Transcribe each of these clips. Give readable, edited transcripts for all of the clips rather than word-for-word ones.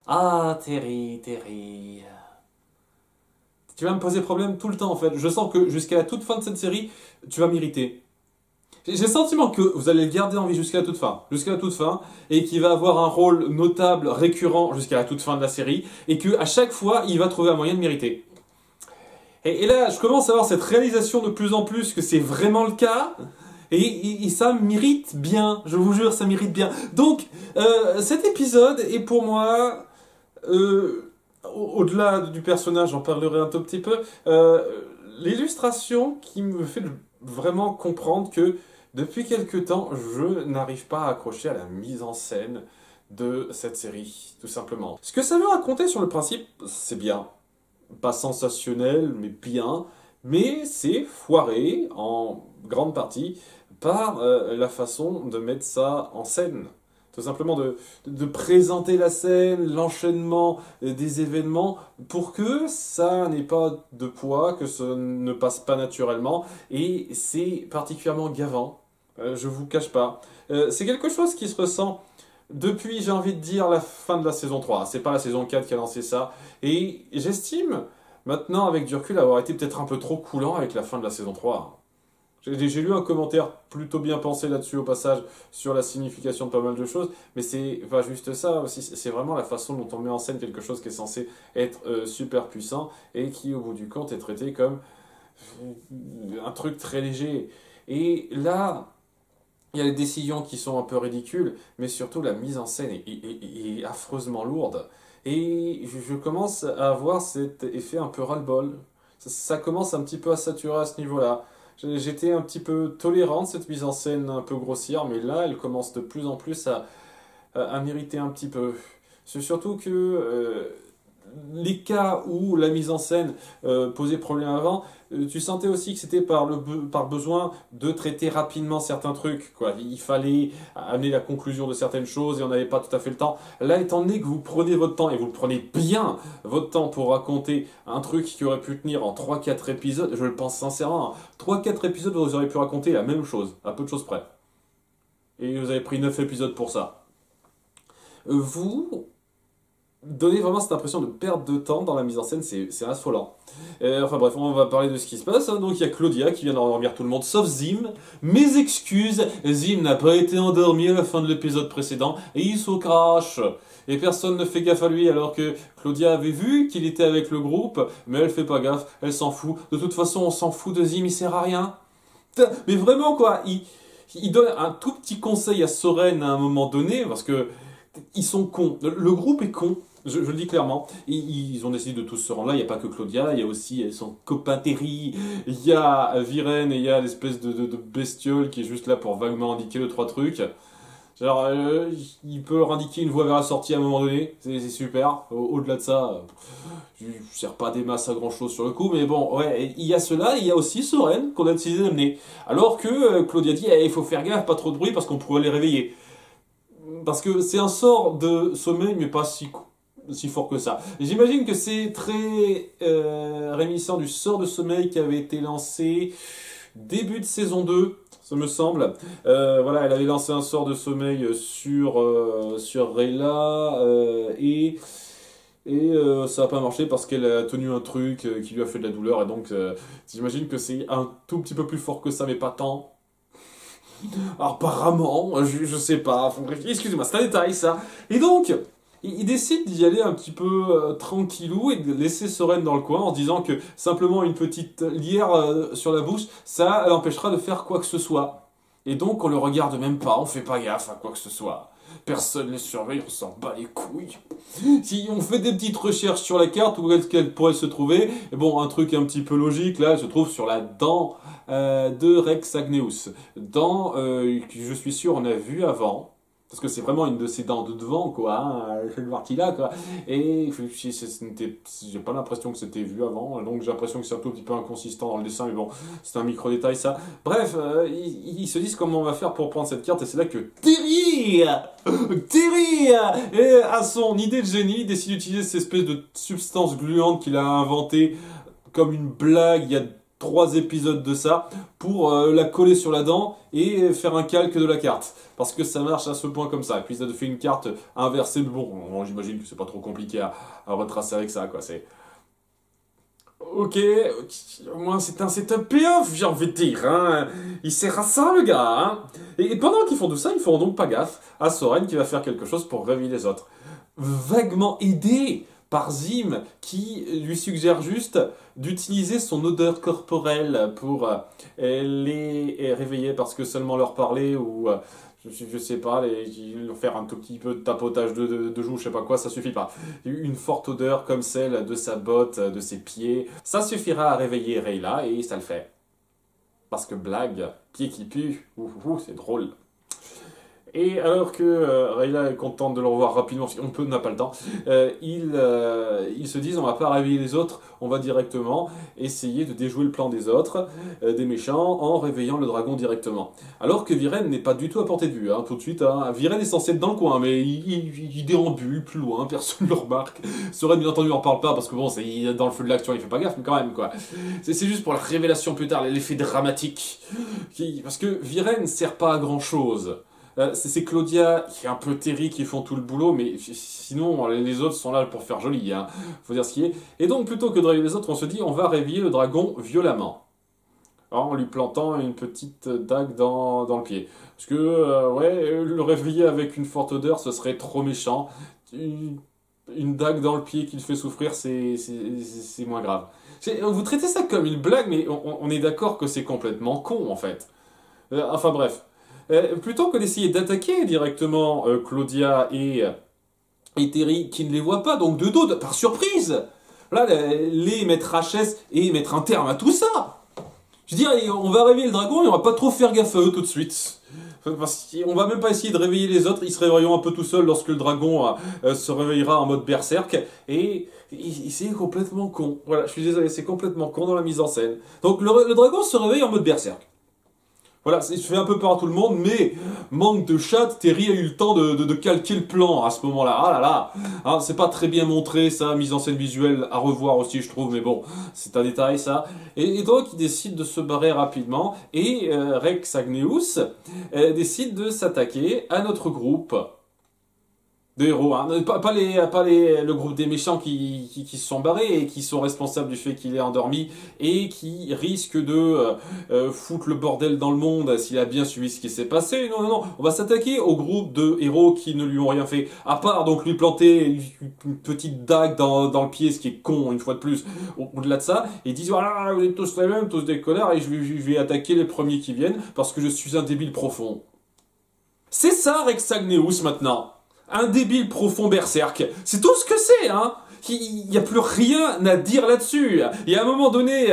Ah, Terry, Terry. Tu vas me poser problème tout le temps en fait. Je sens que jusqu'à la toute fin de cette série, tu vas m'irriter. J'ai le sentiment que vous allez le garder en vie jusqu'à la toute fin, et qu'il va avoir un rôle notable, récurrent jusqu'à la toute fin de la série, et que à chaque fois, il va trouver un moyen de m'irriter. Et là, je commence à avoir cette réalisation de plus en plus que c'est vraiment le cas, et ça m'irrite bien, je vous jure, ça m'irrite bien. Donc, cet épisode est pour moi, au-delà du personnage, j'en parlerai un tout petit peu, l'illustration qui me fait vraiment comprendre que depuis quelque temps, je n'arrive pas à accrocher à la mise en scène de cette série, tout simplement. Ce que ça veut raconter sur le principe, c'est bien. Pas sensationnel, mais bien. Mais c'est foiré, en grande partie, par la façon de mettre ça en scène. Tout simplement de présenter la scène, l'enchaînement des événements, pour que ça n'ait pas de poids, que ça ne passe pas naturellement. Et c'est particulièrement gavant, je vous cache pas. C'est quelque chose qui se ressent depuis, j'ai envie de dire, la fin de la saison 3. C'est pas la saison 4 qui a lancé ça. Et j'estime, maintenant, avec du recul, avoir été peut-être un peu trop coulant avec la fin de la saison 3. J'ai lu un commentaire plutôt bien pensé là-dessus au passage sur la signification de pas mal de choses, mais c'est pas juste ça aussi, c'est vraiment la façon dont on met en scène quelque chose qui est censé être super puissant et qui au bout du compte est traité comme un truc très léger. Et là, il y a les décisions qui sont un peu ridicules, mais surtout la mise en scène est affreusement lourde. Et je commence à avoir cet effet un peu ras-le-bol. Ça commence un petit peu à saturer à ce niveau-là. J'étais un petit peu tolérant de cette mise en scène un peu grossière, mais là, elle commence de plus en plus à m'irriter un petit peu. C'est surtout que les cas où la mise en scène posait problème avant, tu sentais aussi que c'était par besoin de traiter rapidement certains trucs, quoi. Il fallait amener la conclusion de certaines choses et on n'avait pas tout à fait le temps. Là, étant donné que vous prenez votre temps, et vous le prenez bien, votre temps pour raconter un truc qui aurait pu tenir en 3 4 épisodes, je le pense sincèrement, 3 4 épisodes, vous auriez pu raconter la même chose, à peu de choses près. Et vous avez pris 9 épisodes pour ça. Vous donner vraiment cette impression de perte de temps dans la mise en scène, c'est affolant. Enfin bref, on va parler de ce qui se passe, hein. Donc il y a Claudia qui vient d'endormir tout le monde, sauf Zim. Mes excuses, Zim n'a pas été endormi à la fin de l'épisode précédent, et il se crache. Et personne ne fait gaffe à lui, alors que Claudia avait vu qu'il était avec le groupe, mais elle fait pas gaffe, elle s'en fout. De toute façon, on s'en fout de Zim, il sert à rien. Putain, mais vraiment quoi, il donne un tout petit conseil à Soren à un moment donné, parce que ils sont cons. Le groupe est con. Je le dis clairement. Ils ont décidé de tous se rendre là. Il n'y a pas que Claudia, il y a aussi son copain Terry, il y a Viren et il y a l'espèce de bestiole qui est juste là pour vaguement indiquer le trois trucs. Genre, il peut leur indiquer une voie vers la sortie à un moment donné, c'est super. Au-delà de ça, je ne sers pas des masses à grand chose sur le coup, mais bon, ouais, il y a cela, et il y a aussi Soren qu'on a décidé d'amener. Alors que Claudia dit, il faut faire gaffe, pas trop de bruit parce qu'on pourrait les réveiller. Parce que c'est un sort de sommeil, mais pas si fort que ça. J'imagine que c'est très réminiscent du sort de sommeil qui avait été lancé début de saison 2, ça me semble. Voilà, elle avait lancé un sort de sommeil sur Rayla, et ça n'a pas marché parce qu'elle a tenu un truc qui lui a fait de la douleur, et donc j'imagine que c'est un tout petit peu plus fort que ça, mais pas tant. Alors, apparemment, je sais pas, excusez-moi, c'est un détail ça. Et donc, il décide d'y aller un petit peu tranquillou et de laisser Soren dans le coin en se disant que simplement une petite lierre sur la bouche, ça l'empêchera de faire quoi que ce soit. Et donc on le regarde même pas, on fait pas gaffe à quoi que ce soit. Personne ne les surveille, on s'en bat les couilles. Si on fait des petites recherches sur la carte, où est-ce qu'elle pourrait se trouver, et bon, un truc un petit peu logique, là, elle se trouve sur la dent de Rex Agneus. Dent que je suis sûr on a vu avant. Parce que c'est vraiment une de ses dents de devant, quoi, hein, cette partie-là, quoi. Et j'ai pas l'impression que c'était vu avant, donc j'ai l'impression que c'est un tout petit peu inconsistant dans le dessin, mais bon, c'est un micro-détail, ça. Bref, ils se disent comment on va faire pour prendre cette carte, et c'est là que Terry, à son idée de génie, décide d'utiliser cette espèce de substance gluante qu'il a inventée comme une blague il y a 3 épisodes de ça pour la coller sur la dent et faire un calque de la carte. Parce que ça marche à ce point comme ça. Et puis ça te fait une carte inversée, mais bon, j'imagine que c'est pas trop compliqué à retracer avec ça, quoi. C'est... Ok, au moins c'est un payoff, j'ai envie de dire, hein. Il sert à ça, le gars, hein. Et pendant qu'ils font tout ça, ils font donc pas gaffe à Soren qui va faire quelque chose pour réveiller les autres. Vaguement aidé par Zim, qui lui suggère juste d'utiliser son odeur corporelle pour les réveiller, parce que seulement leur parler ou... je sais pas, leur faire un tout petit peu de tapotage de joue, je sais pas quoi, ça suffit pas. Une forte odeur comme celle de sa botte, de ses pieds, ça suffira à réveiller Rayla et ça le fait. Parce que blague, pied qui pue, c'est drôle. Et alors que Rayla est contente de le revoir rapidement, parce qu'on n'a pas le temps, ils se disent on va pas réveiller les autres, on va directement essayer de déjouer le plan des autres, des méchants, en réveillant le dragon directement. Alors que Viren n'est pas du tout à portée de vue, hein, tout de suite. Hein. Viren est censé être dans le coin, mais il déambule plus loin, personne ne le remarque. Soren, bien entendu, n'en parle pas, parce que bon, c'est dans le feu de l'action, il fait pas gaffe, mais quand même, quoi. C'est juste pour la révélation plus tard, l'effet dramatique. Parce que Viren ne sert pas à grand chose. C'est Claudia et un peu Terry qui font tout le boulot, mais sinon les autres sont là pour faire joli, hein. Faut dire ce qui est. Et donc plutôt que de réveiller les autres, on se dit on va réveiller le dragon violemment. Alors, en lui plantant une petite dague dans le pied. Parce que, ouais, le réveiller avec une forte odeur, ce serait trop méchant. Une dague dans le pied qui le fait souffrir, c'est moins grave. Vous traitez ça comme une blague, mais on est d'accord que c'est complètement con, en fait. Enfin bref. Plutôt que d'essayer d'attaquer directement Claudia et Terry, qui ne les voient pas, donc de dos, par surprise, là, les mettre HS et mettre un terme à tout ça. Je veux dire, on va réveiller le dragon et on va pas trop faire gaffe à eux tout de suite. Parce qu'on va même pas essayer de réveiller les autres, ils se réveilleront un peu tout seuls lorsque le dragon se réveillera en mode berserk. Et c'est complètement con. Voilà, je suis désolé, c'est complètement con dans la mise en scène. Donc le dragon se réveille en mode berserk. Voilà, je fais un peu peur à tout le monde, mais manque de chat, Terry a eu le temps de calquer le plan à ce moment-là. Ah là là, hein, c'est pas très bien montré, ça, mise en scène visuelle à revoir aussi, je trouve, mais bon, c'est un détail, ça. Et donc, il décide de se barrer rapidement, et Rex Agneus décide de s'attaquer à notre groupe de héros, hein. Pas le groupe des méchants qui se sont barrés et qui sont responsables du fait qu'il est endormi et qui risquent de foutre le bordel dans le monde s'il a bien suivi ce qui s'est passé. Non, non, non, on va s'attaquer au groupe de héros qui ne lui ont rien fait, à part donc lui planter une petite dague dans le pied, ce qui est con une fois de plus. Au-delà de ça, ils disent voilà, vous êtes tous les mêmes, tous des connards, et je vais attaquer les premiers qui viennent parce que je suis un débile profond. C'est ça Rex Agneus maintenant. Un débile profond berserk. C'est tout ce que c'est, hein. Il n'y a plus rien à dire là-dessus. Et à un moment donné,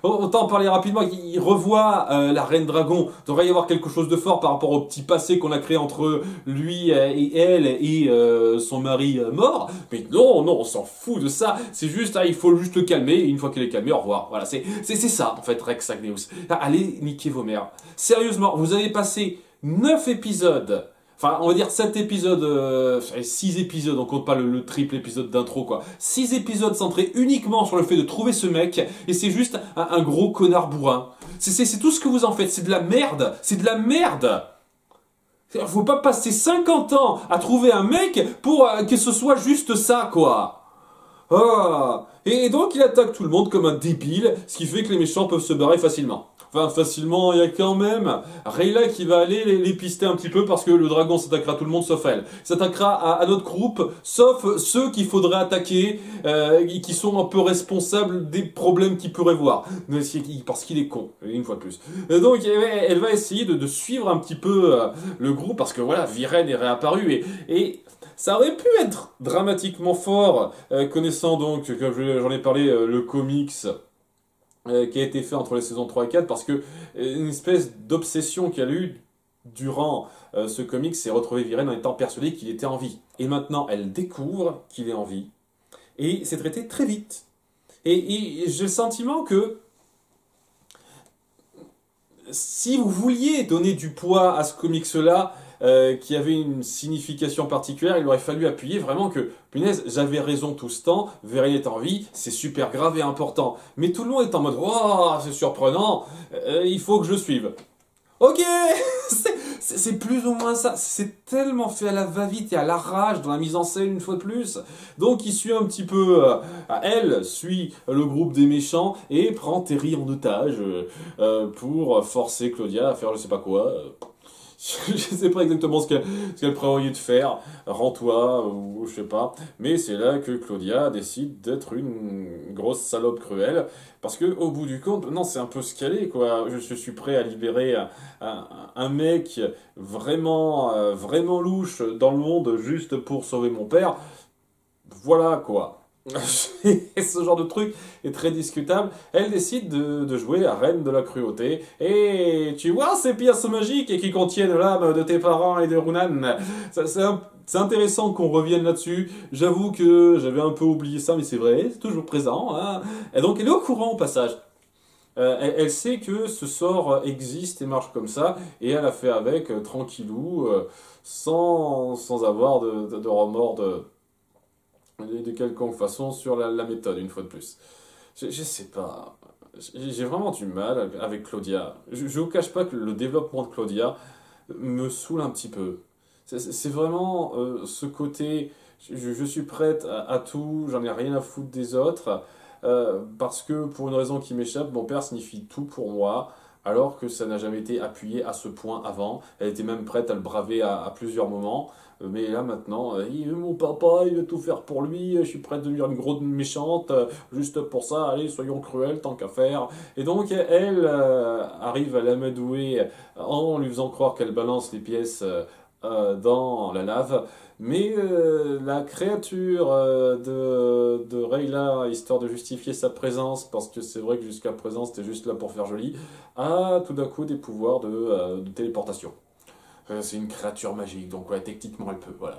autant en parler rapidement, il revoit la Reine Dragon. Il devrait y avoir quelque chose de fort par rapport au petit passé qu'on a créé entre lui et elle et son mari mort. Mais non, non, on s'en fout de ça. C'est juste, il faut juste le calmer. Et une fois qu'il est calmé, au revoir. Voilà, c'est ça, en fait, Rex Agneus. Allez, niquez vos mères. Sérieusement, vous avez passé 9 épisodes... Enfin, on va dire 7 épisodes, 6 épisodes, on compte pas le triple épisode d'intro, quoi. 6 épisodes centrés uniquement sur le fait de trouver ce mec, et c'est juste un gros connard bourrin. C'est tout ce que vous en faites, c'est de la merde, c'est de la merde. Faut pas passer 50 ans à trouver un mec pour que ce soit juste ça, quoi. Ah. Et donc il attaque tout le monde comme un débile, ce qui fait que les méchants peuvent se barrer facilement. Enfin, facilement, il y a quand même Rayla qui va aller les pister un petit peu parce que le dragon s'attaquera à tout le monde sauf elle. Il s'attaquera à notre groupe, sauf ceux qu'il faudrait attaquer, qui sont un peu responsables des problèmes qu'il pourrait voir. Parce qu'il est con, une fois de plus. Donc, elle va essayer de suivre un petit peu le groupe parce que voilà, Viren est réapparu et ça aurait pu être dramatiquement fort, connaissant donc, comme j'en ai parlé, le comics qui a été fait entre les saisons 3 et 4, parce que une espèce d'obsession qu'il y a eu durant ce comics s'est retrouvé Viren en étant persuadé qu'il était en vie. Et maintenant, elle découvre qu'il est en vie, et c'est traité très vite. Et j'ai le sentiment que si vous vouliez donner du poids à ce comics-là, qui avait une signification particulière, il aurait fallu appuyer vraiment que, punaise, j'avais raison tout ce temps, Vérine est en vie, c'est super grave et important. Mais tout le monde est en mode, oh, c'est surprenant, il faut que je suive. Ok, c'est plus ou moins ça. C'est tellement fait à la va-vite et à l'arrache dans la mise en scène une fois de plus. Donc il suit un petit peu, elle suit le groupe des méchants et prend Terry en otage pour forcer Claudia à faire je sais pas quoi. Je sais pas exactement ce qu'elle prévoyait de faire, rends-toi, ou je sais pas. Mais c'est là que Claudia décide d'être une grosse salope cruelle. Parce que, au bout du compte, non, c'est un peu ce qu'elle est, quoi. Je suis prêt à libérer un mec vraiment louche dans le monde juste pour sauver mon père. Voilà, quoi. Ce genre de truc est très discutable. Elle décide de jouer à reine de la cruauté. Et tu vois ces pièces magiques qui contiennent l'âme de tes parents et de Runan. C'est intéressant qu'on revienne là-dessus. J'avoue que j'avais un peu oublié ça, mais c'est vrai, c'est toujours présent. Hein. Et donc elle est au courant au passage. Elle sait que ce sort existe et marche comme ça, et elle a fait avec tranquillou, sans avoir de remords de quelconque façon sur la méthode, une fois de plus. Je sais pas. J'ai vraiment du mal avec Claudia. Je vous cache pas que le développement de Claudia me saoule un petit peu. C'est vraiment ce côté, je suis prête à tout, j'en ai rien à foutre des autres, parce que pour une raison qui m'échappe, mon père signifie tout pour moi, alors que ça n'a jamais été appuyé à ce point avant. Elle était même prête à le braver à plusieurs moments. Mais là maintenant, mon papa, il veut tout faire pour lui, je suis prête à devenir une grosse méchante, juste pour ça, allez, soyons cruels, tant qu'à faire. Et donc, elle arrive à l'amadouer en lui faisant croire qu'elle balance les pièces dans la lave. Mais la créature de Rayla, histoire de justifier sa présence, parce que c'est vrai que jusqu'à présent c'était juste là pour faire joli, a tout d'un coup des pouvoirs de téléportation. C'est une créature magique, donc ouais, techniquement elle peut, voilà,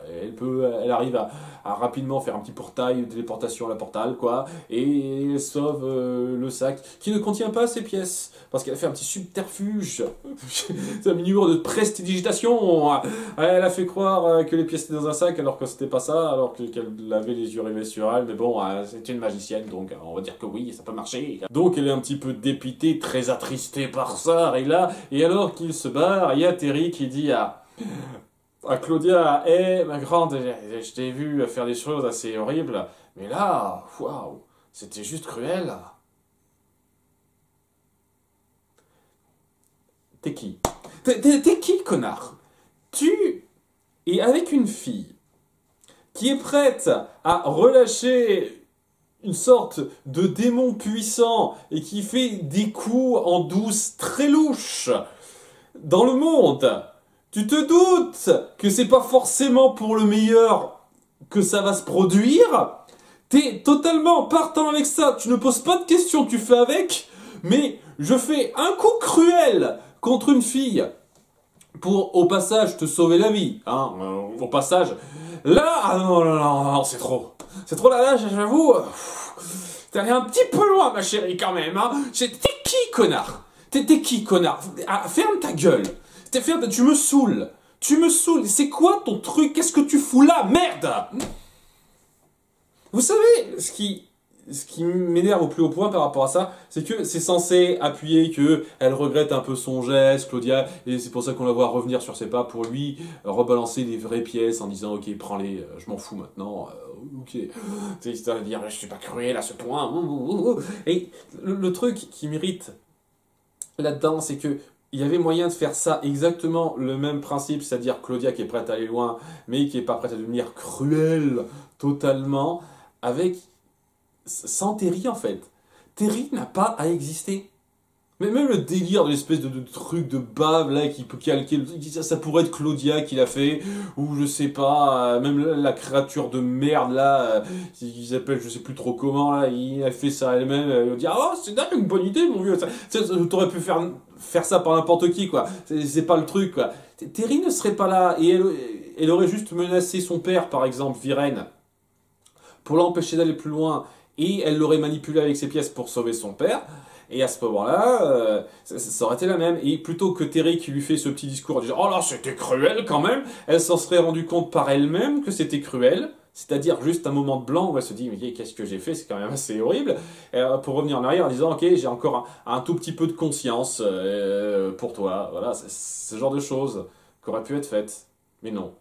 elle arrive à rapidement faire un petit portail de téléportation à la portale, quoi, et elle sauve le sac, qui ne contient pas ses pièces, parce qu'elle a fait un petit subterfuge, c'est un mini-mur de prestidigitation, elle a fait croire que les pièces étaient dans un sac, alors que c'était pas ça, alors qu'elle avait les yeux rivés sur elle, mais bon, c'est une magicienne, donc on va dire que oui, ça peut marcher. Donc elle est un petit peu dépitée, très attristée par ça, et là, et alors qu'il se barre, il y a Terry qui dit à Claudia, hé, ma grande, je t'ai vu faire des choses assez horribles, mais là, waouh, c'était juste cruel. T'es qui? T'es qui, connard? Tu es avec une fille qui est prête à relâcher une sorte de démon puissant et qui fait des coups en douce très louches dans le monde. Tu te doutes que c'est pas forcément pour le meilleur que ça va se produire? T'es totalement partant avec ça, tu ne poses pas de questions, tu fais avec, mais je fais un coup cruel contre une fille pour, au passage, te sauver la vie, hein, au passage. Là, ah non, non, non, non, c'est trop. C'est trop là, j'avoue. T'es allé un petit peu loin, ma chérie, quand même, hein. T'es qui, connard? T'es qui, connard? Ah, ferme ta gueule. Tu me saoules. Tu me saoules. C'est quoi ton truc? Qu'est-ce que tu fous là? Merde! Vous savez, ce qui m'énerve au plus haut point par rapport à ça, c'est que c'est censé appuyer que elle regrette un peu son geste, Claudia, et c'est pour ça qu'on la voit revenir sur ses pas pour lui rebalancer les vraies pièces en disant ok, prends-les, je m'en fous maintenant, ok. C'est à dire je suis pas cruel à ce point. Et le truc qui m'irrite là-dedans, c'est que il y avait moyen de faire ça exactement le même principe, c'est-à-dire Claudia qui est prête à aller loin, mais qui est pas prête à devenir cruelle totalement, avec sans Terry en fait. Terry n'a pas à exister. Mais même le délire de l'espèce de truc de bave là qui peut calquer, ça pourrait être Claudia qui l'a fait, ou je sais pas, même la créature de merde là, qui s'appelle je sais plus trop comment là, il a fait ça elle-même, elle va dire oh c'est dingue une bonne idée mon vieux, t'aurais pu faire ça par n'importe qui quoi, c'est pas le truc quoi. Terry ne serait pas là et elle aurait juste menacé son père par exemple, Viren, pour l'empêcher d'aller plus loin. Et elle l'aurait manipulé avec ses pièces pour sauver son père. Et à ce moment-là, ça aurait été la même. Et plutôt que Terry qui lui fait ce petit discours en disant « Oh là, c'était cruel quand même !» Elle s'en serait rendue compte par elle-même que c'était cruel. C'est-à-dire juste un moment de blanc où elle se dit « Mais qu'est-ce que j'ai fait? C'est quand même assez horrible. » Pour revenir en arrière en disant « Ok, j'ai encore un tout petit peu de conscience pour toi. » Voilà, c'est ce genre de choses qui auraient pu être faites. Mais non.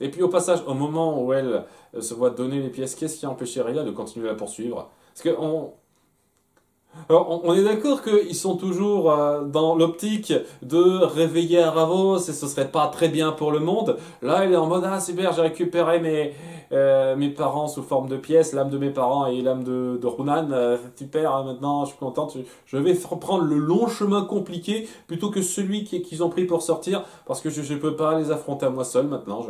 Et puis au passage, au moment où elle se voit donner les pièces, qu'est-ce qui a empêché Rayla de continuer à la poursuivre? Parce que alors, on est d'accord qu'ils sont toujours dans l'optique de réveiller Ravos et ce serait pas très bien pour le monde. Là, il est en mode ah super, j'ai récupéré mes parents sous forme de pièces, l'âme de mes parents et l'âme de Runan. Super, hein, maintenant je suis contente. Je vais prendre le long chemin compliqué plutôt que celui qu'ils ont pris pour sortir parce que je peux pas les affronter à moi seul maintenant.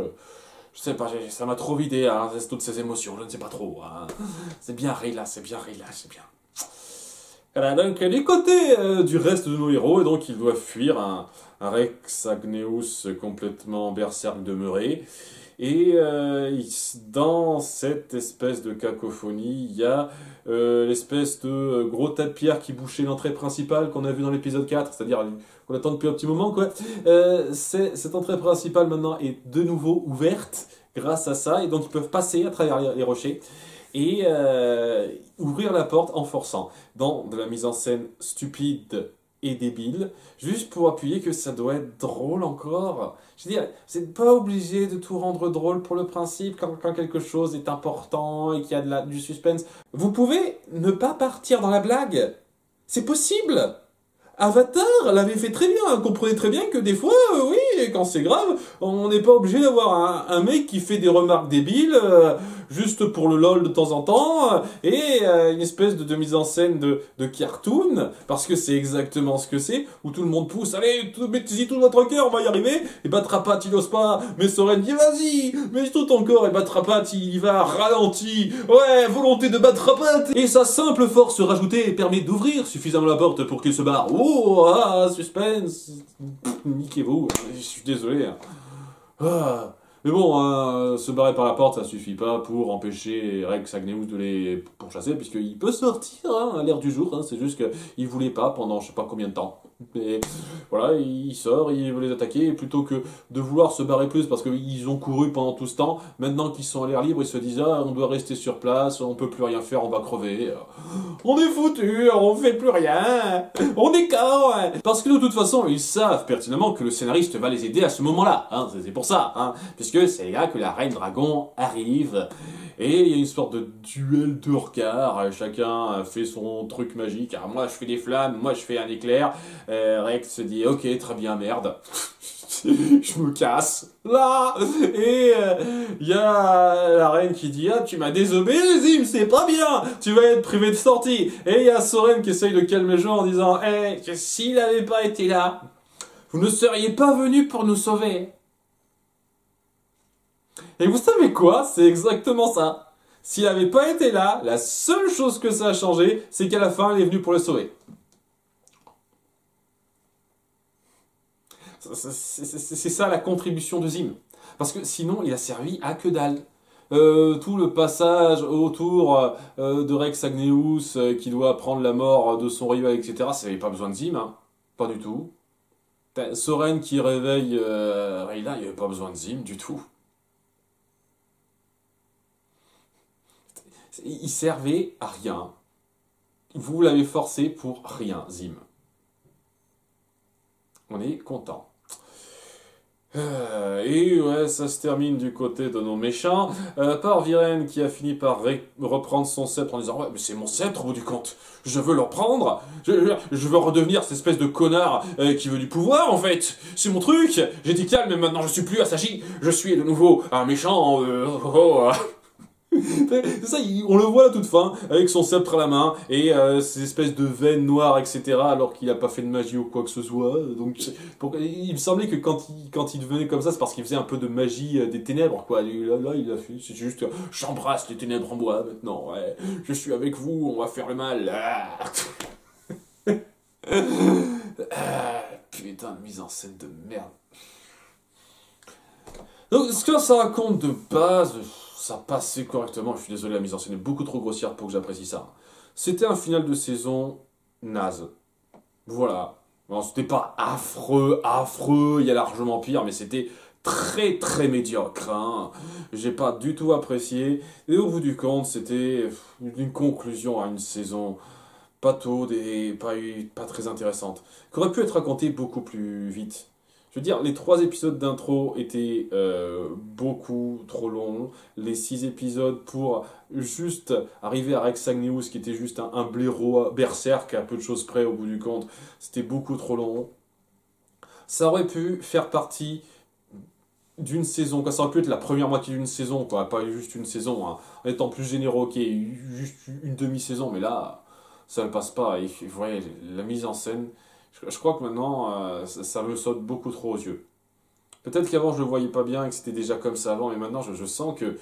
Je sais pas, ça m'a trop vidé, hein, toutes ces émotions, je ne sais pas trop. Hein. C'est bien Rayla, c'est bien Rayla, c'est bien. Voilà, donc du côté du reste de nos héros, et donc ils doivent fuir un Rex Agneus complètement berserk demeuré. Et dans cette espèce de cacophonie, il y a l'espèce de gros tas de pierre qui bouchait l'entrée principale qu'on a vu dans l'épisode 4, c'est-à-dire qu'on attend depuis un petit moment, quoi. Cette entrée principale maintenant est de nouveau ouverte grâce à ça, et donc ils peuvent passer à travers les rochers et ouvrir la porte en forçant, dans de la mise en scène stupide et débile, juste pour appuyer que ça doit être drôle encore. Je veux dire, vous n'êtes pas obligé de tout rendre drôle pour le principe quand quelque chose est important et qu'il y a du suspense. Vous pouvez ne pas partir dans la blague. C'est possible. Avatar l'avait fait très bien, comprenez très bien que des fois, oui, quand c'est grave, on n'est pas obligé d'avoir un mec qui fait des remarques débiles, juste pour le lol de temps en temps, et une espèce de mise en scène de cartoon, parce que c'est exactement ce que c'est, où tout le monde pousse, allez, mettez-y tout votre cœur, on va y arriver, et Batrapat il ose pas, mais Soren dit vas-y, mets tout ton corps, et Batrapat il y va ralenti, ouais, volonté de Batrapat, et sa simple force rajoutée permet d'ouvrir suffisamment la porte pour qu'il se barre. Oh, ah, suspense. Niquez-vous, je suis désolé. Ah. Mais bon, se barrer par la porte, ça suffit pas pour empêcher Rex Agneus de les pourchasser, puisqu'il peut sortir à l'air du jour, c'est juste qu'il voulait pas pendant je sais pas combien de temps. Et voilà, il sort, il veut les attaquer, et plutôt que de vouloir se barrer plus parce qu'ils ont couru pendant tout ce temps, maintenant qu'ils sont à l'air libre, ils se disent ah, on doit rester sur place, on peut plus rien faire, on va crever. On est foutu, on fait plus rien, on est KO. Parce que de toute façon, ils savent pertinemment que le scénariste va les aider à ce moment-là, c'est pour ça, puisque c'est là que la Reine Dragon arrive. Et il y a une sorte de duel de regards, chacun fait son truc magique. Alors moi je fais des flammes, moi je fais un éclair. Rex se dit ok très bien merde, je me casse là. Et il y a la reine qui dit ah tu m'as désobéi Zim, c'est pas bien, tu vas être privé de sortie. Et il y a Soren qui essaye de calmer le jeu en disant hey, s'il n'avait pas été là, vous ne seriez pas venu pour nous sauver. Et vous savez quoi? C'est exactement ça. S'il n'avait pas été là, la seule chose que ça a changé, c'est qu'à la fin, il est venu pour le sauver. C'est ça la contribution de Zim. Parce que sinon, il a servi à que dalle. Tout le passage autour de Rex Agneus qui doit prendre la mort de son rival, etc., ça n'avait pas besoin de Zim. Hein. Pas du tout. Soren qui réveille Rayla, il n'y avait pas besoin de Zim du tout. Il servait à rien. Vous l'avez forcé pour rien, Zim. On est content. Et ouais, ça se termine du côté de nos méchants, par Viren qui a fini par reprendre son sceptre en disant « Ouais, mais c'est mon sceptre au bout du compte, je veux le reprendre, je veux redevenir cette espèce de connard qui veut du pouvoir en fait, c'est mon truc, j'ai dit calme, mais maintenant je suis plus Asahi, je suis de nouveau un méchant, C'est ça, on le voit à toute fin, avec son sceptre à la main, et ces espèces de veines noires, etc., alors qu'il n'a pas fait de magie ou quoi que ce soit. Donc, il me semblait que quand il devenait comme ça, c'est parce qu'il faisait un peu de magie des ténèbres, quoi. Là, il a fait, c'est juste, j'embrasse les ténèbres en bois, maintenant, ouais. Je suis avec vous, on va faire le mal. Putain de mise en scène de merde. Donc, ce que ça raconte de base... Ça passait correctement, je suis désolé, la mise en scène est beaucoup trop grossière pour que j'apprécie ça. C'était un final de saison naze. Voilà. Bon, c'était pas affreux, affreux, il y a largement pire, mais c'était très très médiocre. Hein. J'ai pas du tout apprécié. Et au bout du compte, c'était une conclusion à une saison pas taude et pas très intéressante. Qui aurait pu être racontée beaucoup plus vite. Je veux dire, les 3 épisodes d'intro étaient beaucoup trop longs. Les 6 épisodes pour juste arriver à Rex Agnews, qui était juste un blaireau berserk à peu de choses près au bout du compte, c'était beaucoup trop long. Ça aurait pu faire partie d'une saison, quoi. Ça aurait pu être la première moitié d'une saison, quoi. Pas juste une saison, hein. En étant plus généreux, ok, juste une demi-saison, mais là, ça ne passe pas. Et, vous voyez, la mise en scène, je crois que maintenant, ça me saute beaucoup trop aux yeux. Peut-être qu'avant, je le voyais pas bien et que c'était déjà comme ça avant, mais maintenant, je sens que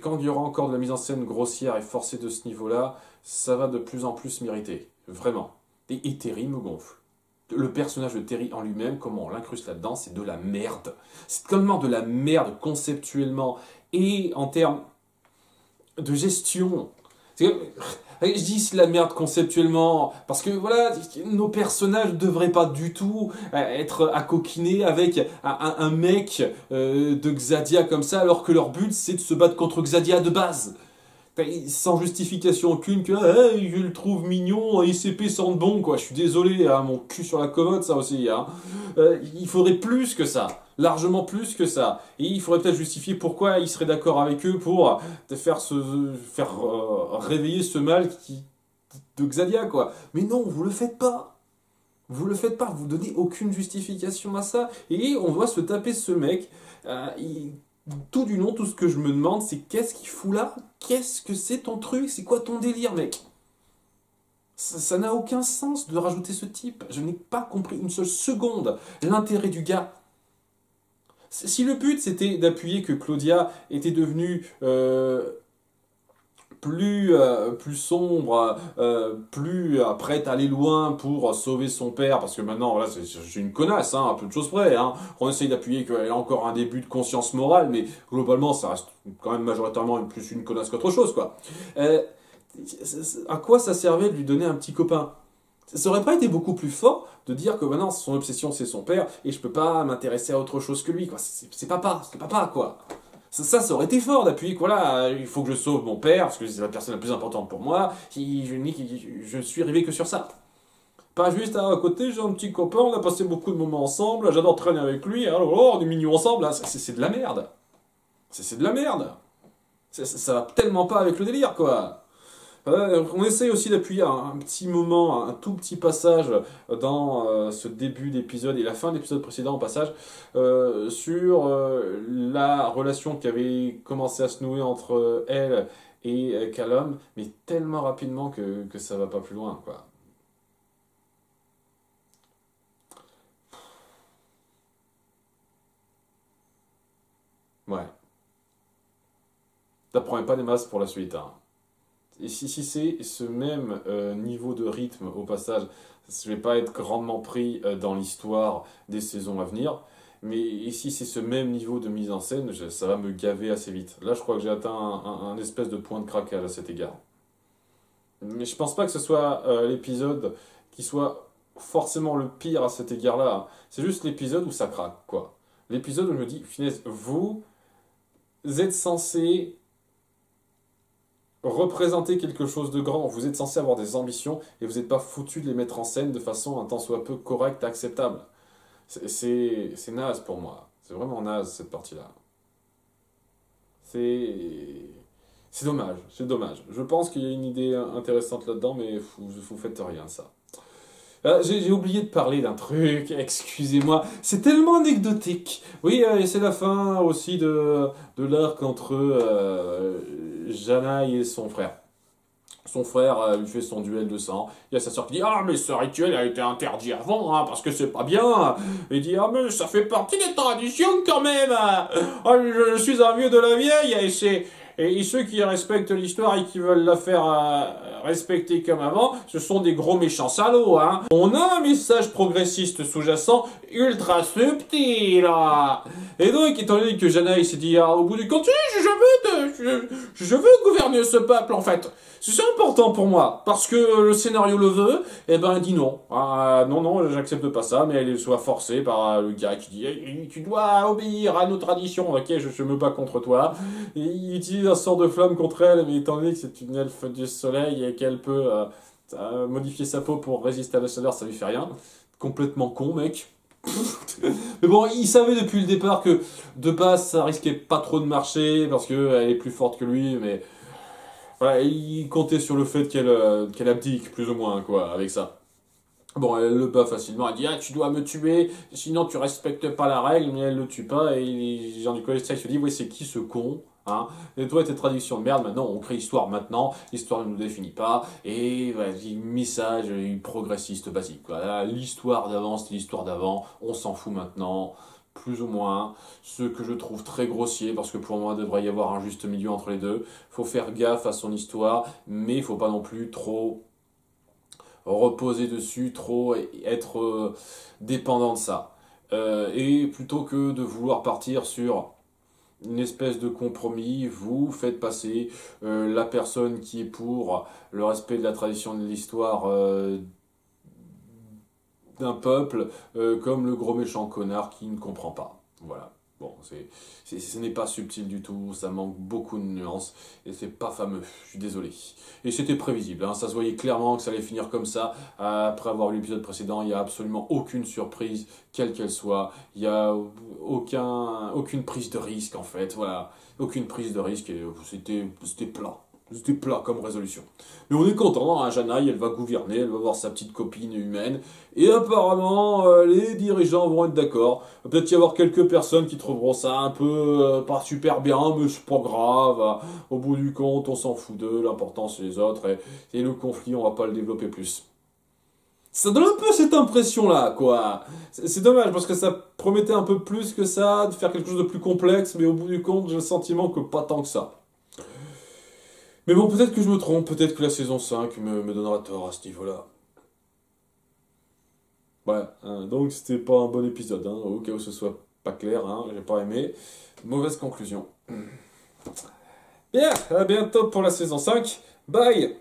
quand il y aura encore de la mise en scène grossière et forcée de ce niveau-là, ça va de plus en plus m'irriter. Vraiment. Et Terry me gonfle. Le personnage de Terry en lui-même, comment on l'incruste là-dedans, c'est de la merde. C'est tellement de la merde conceptuellement et en termes de gestion. Je dis c'est la merde conceptuellement parce que voilà, nos personnages ne devraient pas du tout être accoquinés avec un mec de Xadia comme ça, alors que leur but c'est de se battre contre Xadia de base. Sans justification aucune que hey, je le trouve mignon, ICP sent bon quoi. Je suis désolé, hein, mon cul sur la commode ça aussi. Hein. Il faudrait plus que ça, largement plus que ça. Et il faudrait peut-être justifier pourquoi il serait d'accord avec eux pour faire réveiller ce mal de Xadia quoi. Mais non, vous le faites pas. Vous le faites pas, vous donnez aucune justification à ça. Et on doit se taper ce mec. Tout du long, tout ce que je me demande, c'est qu'est-ce qu'il fout là? Qu'est-ce que c'est ton truc? C'est quoi ton délire, mec? Ça n'a aucun sens de rajouter ce type. Je n'ai pas compris une seule seconde l'intérêt du gars. Si le but c'était d'appuyer que Claudia était devenue plus sombre, plus prête à aller loin pour sauver son père, parce que maintenant, voilà, c'est une connasse, hein, à peu de choses près. Hein. On essaye d'appuyer qu'elle a encore un début de conscience morale, mais globalement, ça reste quand même majoritairement plus une connasse qu'autre chose, quoi. À quoi ça servait de lui donner un petit copain? Ça aurait pas été beaucoup plus fort de dire que maintenant, son obsession, c'est son père, et je peux pas m'intéresser à autre chose que lui, quoi. C'est papa, quoi. Ça aurait été fort d'appuyer que voilà, il faut que je sauve mon père, parce que c'est la personne la plus importante pour moi, je suis arrivé que sur ça. Pas juste à côté, j'ai un petit copain, on a passé beaucoup de moments ensemble, j'adore traîner avec lui, alors on est mignons ensemble, c'est de la merde. C'est de la merde. Ça va tellement pas avec le délire, quoi. On essaye aussi d'appuyer un petit moment, un tout petit passage dans ce début d'épisode et la fin de l'épisode précédent au passage sur la relation qui avait commencé à se nouer entre elle et Callum, mais tellement rapidement que ça va pas plus loin, quoi. Ouais. Ça promet pas des masses pour la suite, hein. Et si c'est ce même niveau de rythme au passage, je vais pas être grandement pris dans l'histoire des saisons à venir, mais ici c'est ce même niveau de mise en scène, ça va me gaver assez vite. Là je crois que j'ai atteint un espèce de point de craquage à cet égard. Mais je pense pas que ce soit l'épisode qui soit forcément le pire à cet égard-là. Hein. C'est juste l'épisode où ça craque, quoi. L'épisode où je me dis, finesse, vous êtes censé représenter quelque chose de grand. Vous êtes censé avoir des ambitions et vous n'êtes pas foutu de les mettre en scène de façon un tant soit peu correcte et acceptable. C'est naze pour moi. C'est vraiment naze cette partie-là. C'est c'est dommage, c'est dommage. Je pense qu'il y a une idée intéressante là-dedans, mais vous faites rien ça. J'ai oublié de parler d'un truc, excusez-moi. C'est tellement anecdotique. Oui, et c'est la fin aussi de l'arc entre Janaï et son frère. Son frère lui fait son duel de sang. Il y a sa soeur qui dit ah, mais ce rituel a été interdit avant, hein, parce que c'est pas bien. Il dit ah, mais ça fait partie des traditions quand même. Ah, je suis un vieux de la vieille et Et ceux qui respectent l'histoire et qui veulent la faire respecter comme avant, ce sont des gros méchants salauds, hein. On a un message progressiste sous-jacent ultra subtil, là. Et donc, étant donné que Janaï s'est dit, au bout du compte, je veux gouverner ce peuple, en fait. C'est important pour moi, parce que le scénario le veut, et ben, elle dit non. Non, j'accepte pas ça, mais elle soit forcée par le gars qui dit, tu dois obéir à nos traditions, ok, je me bats contre toi. Et il utilise un sort de flamme contre elle, mais étant donné que c'est une elfe du soleil et qu'elle peut modifier sa peau pour résister à la chaleur, ça lui fait rien. Complètement con, mec. Mais bon, il savait depuis le départ que de base ça risquait pas trop de marcher parce qu'elle est plus forte que lui, mais voilà, il comptait sur le fait qu'elle abdique plus ou moins quoi avec ça. Bon, elle le bat facilement, elle dit tu dois me tuer, sinon tu respectes pas la règle, mais elle le tue pas, et Jean-Nicolas Strauss se dit oui, c'est qui ce con, hein? Et toi tes traductions de merde, maintenant on crée histoire maintenant, l'histoire ne nous définit pas, et vas-y, message progressiste basique, voilà, l'histoire d'avant c'était l'histoire d'avant, on s'en fout maintenant, plus ou moins, ce que je trouve très grossier, parce que pour moi il devrait y avoir un juste milieu entre les deux, faut faire gaffe à son histoire, mais il faut pas non plus trop reposer dessus, trop être dépendant de ça. Et plutôt que de vouloir partir sur une espèce de compromis, vous faites passer la personne qui est pour le respect de la tradition de l'histoire d'un peuple comme le gros méchant connard qui ne comprend pas. Voilà. Bon, ce n'est pas subtil du tout, ça manque beaucoup de nuances, et c'est pas fameux, je suis désolé. Et c'était prévisible, hein, ça se voyait clairement que ça allait finir comme ça. Après avoir vu l'épisode précédent, il n'y a absolument aucune surprise, quelle qu'elle soit. Il n'y a aucune prise de risque, en fait, voilà. Aucune prise de risque, et c'était plat. C'était plat comme résolution. Mais on est content, hein, Janaï, elle va gouverner, elle va voir sa petite copine humaine. Et apparemment, les dirigeants vont être d'accord. Il va peut-être y avoir quelques personnes qui trouveront ça un peu pas super bien, mais c'est pas grave. Au bout du compte, on s'en fout d'eux, l'important c'est les autres. Et le conflit, on va pas le développer plus. Ça donne un peu cette impression-là, quoi. C'est dommage, parce que ça promettait un peu plus que ça, de faire quelque chose de plus complexe, mais au bout du compte, j'ai le sentiment que pas tant que ça. Mais bon, peut-être que je me trompe, peut-être que la saison 5 me donnera tort à ce niveau-là. Ouais, hein, donc c'était pas un bon épisode, hein, au cas où ce soit pas clair, hein, j'ai pas aimé. Mauvaise conclusion. Bien, à bientôt pour la saison 5. Bye!